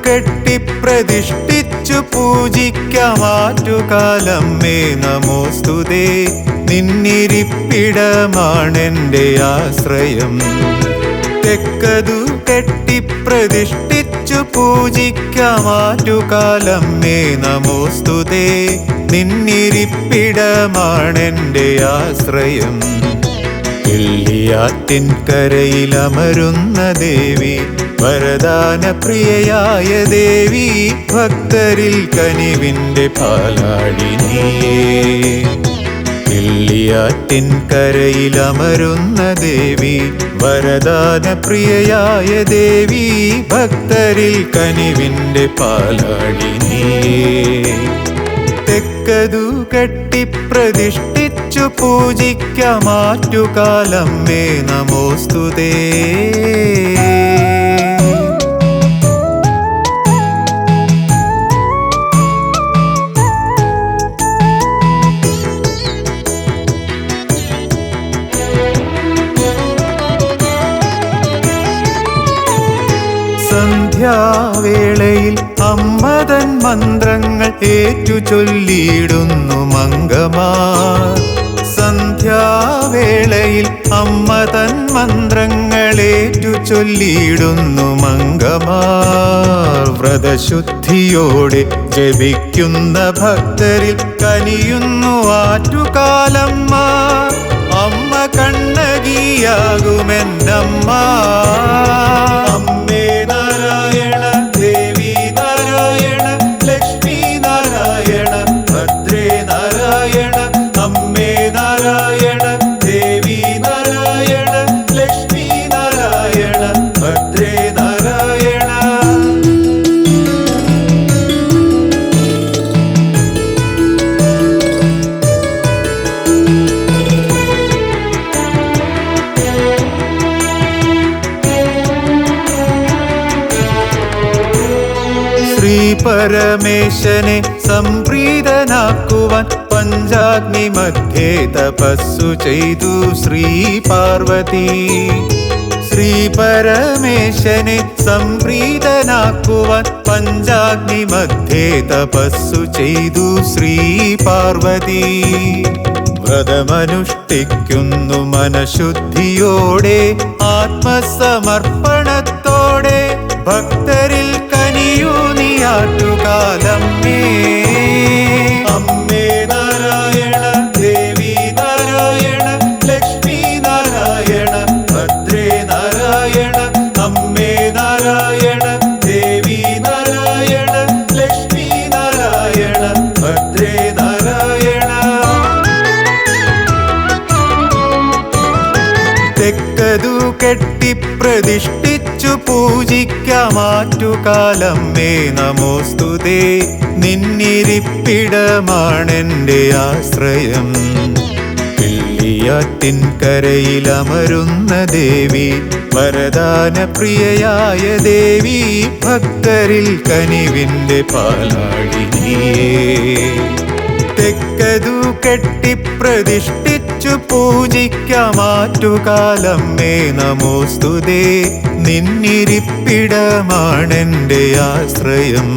കെട്ടിപ്രതിഷ്ഠിച്ചു പൂജിക്കാമാറ്റുകാലമ്മേ നമോസ്തുതേ. നിന്നിരിപ്പിടമാണെൻ്റെ ആശ്രയം. തെക്കതു കെട്ടിപ്രതിഷ്ഠിച്ചു പൂജിക്കാമാറ്റുകാലമ്മേ നമോസ്തുതേ. നിന്നിരിപ്പിടമാണെൻ്റെ ആശ്രയം. കിള്ളിയാറ്റിൻകരയിലമരുന്ന ദേവി, വരദാനപ്രിയയായ ദേവി, ഭക്തരിൽ കനിവിൻ്റെ പാലാടിനിയേ. കിള്ളിയാറ്റിൻകരയിലമരുന്ന ദേവി, വരദാനപ്രിയയായ ദേവി, ഭക്തരിൽ കനിവിൻ്റെ പാലാടിനിയേ. തെക്കതു കെട്ടിപ്രതിഷ്ഠിച്ചു പൂജിക്കാമാറ്റുകാലമ്മേ നമോസ്തുതേ. സന്ധ്യാവേളയിൽ അമ്മതൻ മന്ത്രങ്ങൾ ഏറ്റു ചൊല്ലിയിടുന്നു മംഗമാർ. സന്ധ്യാവേളയിൽ അമ്മതൻ മന്ത്രങ്ങൾ ഏറ്റു ചൊല്ലിയിടുന്നു മംഗമാർ. വ്രതശുദ്ധിയോടെ ജപിക്കുന്ന ഭക്തരിൽ കനിയുന്നു ആറ്റുകാലമ്മ. അമ്മ കണ്ണകിയാകുമെന്നമ്മ. അമ്മേ നാരായണ, ദേവി നാരായണ, ലക്ഷ്മി നാരായണ, ഭദ്രേ നാരായണ. അമ്മേ നാരായണ, ദേവി നാരായണ, ലക്ഷ്മി നാരായണ, ഭദ്രേ നാരായണ. ശ്രീപരമേശനെ സംപ്രീതനാക്കുവാൻ പഞ്ചാഗ്നി മധ്യേ തപസ്സു ചെയ്തു ശ്രീ പാർവതി. ശ്രീപരമേശനെ സംപ്രീതനാക്കുവാൻ പഞ്ചാഗ്നി മധ്യേ തപസ്സു ചെയ്തു ശ്രീ പാർവതി. വ്രതമനുഷ്ഠിക്കുന്നു മനഃശുദ്ധിയോടെ ആത്മസമർപ്പണത്തോടെ, ഭക്തരിൽ കനിയൂ നീ ആറ്റുകാലമ്മേ. അമ്മേ നാരായണ, ദേവി നാരായണ, ലക്ഷ്മി നാരായണ, ഭദ്രേ നാരായണ. അമ്മേ നാരായണ, ദേവി നാരായണ, ലക്ഷ്മി നാരായണ, ഭദ്രേ നാരായണ. തെക്കതു കെട്ടിപ്രതിഷ്ഠിച്ചു പൂജിക്കാമാറ്റുകാലമ്മേ നമോസ്തുതേ. നിന്നിരിപ്പിടമാണെൻ്റെ ആശ്രയം. കിള്ളിയാറ്റിൻകരയിലമരുന്ന ദേവി, വരദാനപ്രിയയായ ദേവി, ഭക്തരിൽ കനിവിൻ്റെ പാലാടിനിയേ. തെക്കതു കെട്ടിപ്രതിഷ്ഠിച്ചു പൂജിക്കാമാറ്റുകാലമ്മേ നമോസ്തുതേ. നിന്നിരിപ്പിടമാണെൻ്റെ ആശ്രയം.